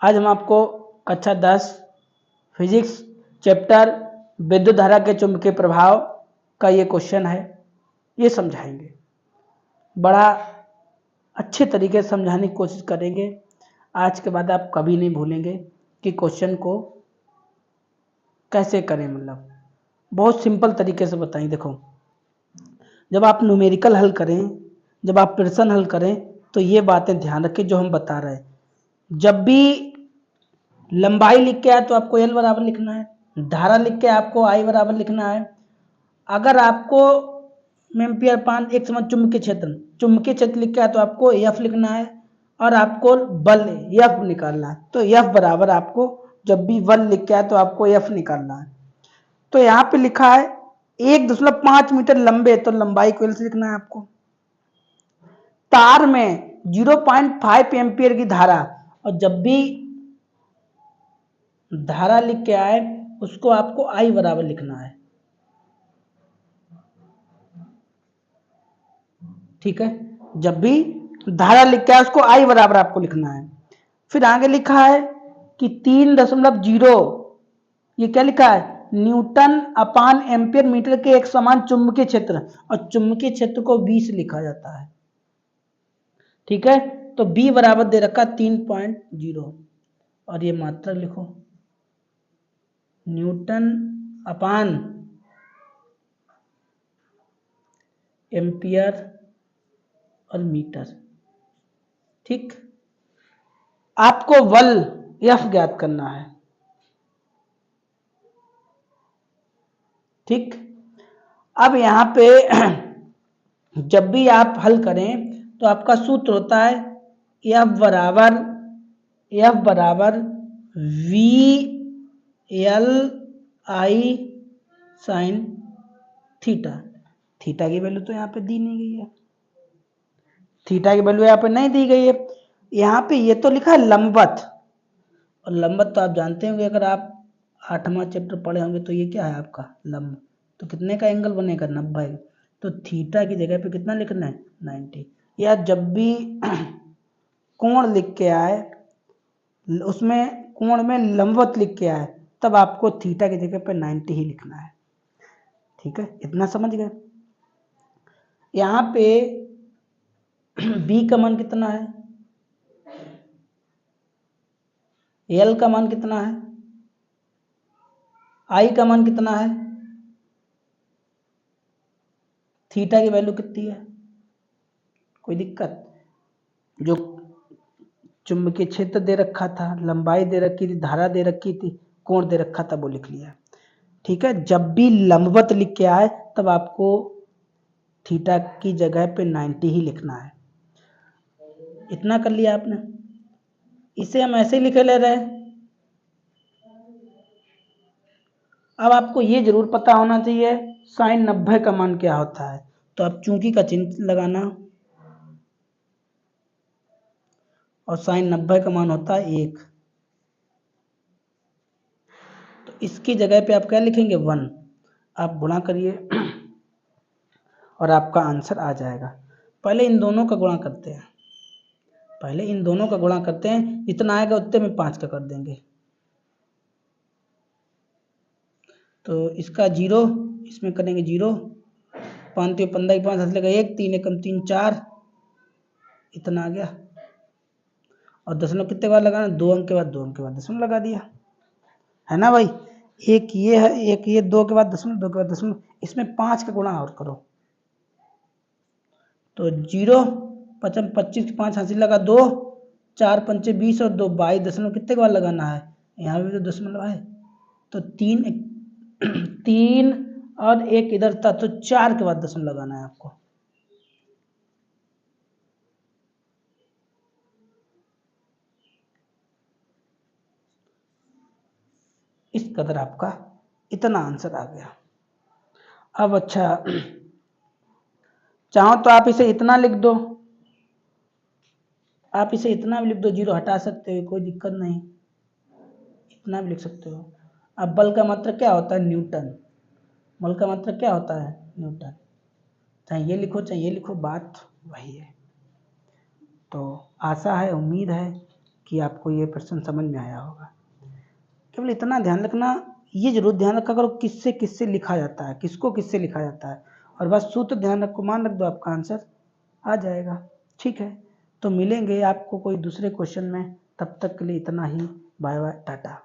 आज हम आपको कक्षा 10 फिजिक्स चैप्टर विद्युत धारा के चुंबकीय प्रभाव का ये क्वेश्चन है, ये समझाएंगे। बड़ा अच्छे तरीके से समझाने की कोशिश करेंगे। आज के बाद आप कभी नहीं भूलेंगे कि क्वेश्चन को कैसे करें, मतलब बहुत सिंपल तरीके से बताएं। देखो, जब आप न्यूमेरिकल हल करें, जब आप प्रश्न हल करें, तो ये बातें ध्यान रखें जो हम बता रहे हैं। जब भी लंबाई लिख के आए तो आपको एल बराबर लिखना है, धारा लिख के आपको आई बराबर लिखना है। अगर आपको एम्पियर पान एक समान चुंबकीय क्षेत्र लिख के आए तो आपको एफ लिखना है, और आपको बल एफ निकालना है। तो एफ बराबर आपको जब भी बल लिख के आए तो आपको एफ निकालना है। तो यहाँ पे लिखा है 1.5 मीटर लंबे, तो लंबाई को एल से लिखना है आपको। तार में 0.5 एम्पियर की धारा, और जब भी धारा लिख के आए उसको आपको आई बराबर लिखना है, ठीक है। जब भी धारा लिख के आए उसको आई बराबर आपको लिखना है। फिर आगे लिखा है कि 3.0, ये क्या लिखा है, न्यूटन अपान एम्पियर मीटर के एक समान चुंबकीय क्षेत्र, और चुंबकीय क्षेत्र को 20 लिखा जाता है, ठीक है। तो B बराबर दे रखा 3.0, और ये मात्रा लिखो, न्यूटन अपान एम्पियर और मीटर, ठीक। आपको बल F ज्ञात करना है, ठीक। अब यहाँ पे जब भी आप हल करें तो आपका सूत्र होता है F बराबर V L I sine theta. Theta की वैल्यू तो यहाँ पे दी नहीं गई है, थीटा की वैल्यू यहाँ पे नहीं दी गई है। यहाँ पे ये तो लिखा है लंबवत, और लंबवत तो आप जानते होंगे, अगर आप 8वां चैप्टर पढ़े होंगे तो ये क्या है आपका लंब, तो कितने का एंगल बनेगा, 90। तो थीटा की जगह पे कितना लिखना है, 90। या जब भी कोण लिख के आए, उसमें कोण में लंबवत लिख के आए, तब आपको थीटा की जगह पे 90 ही लिखना है, ठीक है। इतना समझ गए। यहाँ पे B का मान कितना है, L का मान कितना है, I का मान कितना है, थीटा की वैल्यू कितनी है, कोई दिक्कत। जो चुंबकीय क्षेत्र दे रखा था, लंबाई दे रखी थी, धारा दे रखी थी, कोण दे रखा था, वो लिख लिया, ठीक है। जब भी लंबवत लिख के आए तब आपको थीटा की जगह पे 90 ही लिखना है। इतना कर लिया आपने। इसे हम ऐसे ही लिखे ले रहे हैं। अब आपको ये जरूर पता होना चाहिए साइन 90 का मान क्या होता है, तो आप चूंकि का चिन्ह लगाना, और साइन 90 का मान होता है 1, तो इसकी जगह पे आप क्या लिखेंगे, 1। आप गुणा करिए और आपका आंसर आ जाएगा। पहले इन दोनों का गुणा करते हैं, जितना आएगा उतने में 5 का कर देंगे। तो इसका 0, इसमें करेंगे 0, 5 3 15 5 हाथ लगा 1, 3 एकम 3 4, इतना आ गया। और दशमलव कितने बार लगाना, 2 अंक के बाद 2 अंक के बाद दशमलव लगा दिया, है ना भाई। एक ये है, एक ये, 2 के बाद दशमलव, 2 के बाद दशमलव, इसमें 5 का गुणा और करो, तो 0 5 25, 5 हासिल लगा 2, 4 पंचे 20 और 2 22, दशमलव कितने बार लगाना है, यहाँ भी तो दशमलव है, तो 3 और 1 इधर था, तो 4 के बाद दशमलव लगाना है आपको। इस कदर आपका इतना आंसर आ गया। अब अच्छा, चाहो तो आप इसे इतना लिख दो, आप इसे इतना भी लिख दो, 0 हटा सकते हो, कोई दिक्कत नहीं, इतना भी लिख सकते हो। अब बल का मात्रक क्या होता है, न्यूटन। बल का मात्रक क्या होता है, न्यूटन। चाहे ये लिखो, बात वही है। तो आशा है, उम्मीद है कि आपको ये प्रश्न समझ में आया होगा। केवल इतना ध्यान रखना, ये जरूर ध्यान रखा करो किससे किससे लिखा जाता है, किसको किससे लिखा जाता है, और बस सूत्र ध्यान रखो, मान रख दो, आपका आंसर आ जाएगा। ठीक है, तो मिलेंगे आपको कोई दूसरे क्वेश्चन में, तब तक के लिए इतना ही। Bye bye, Tata.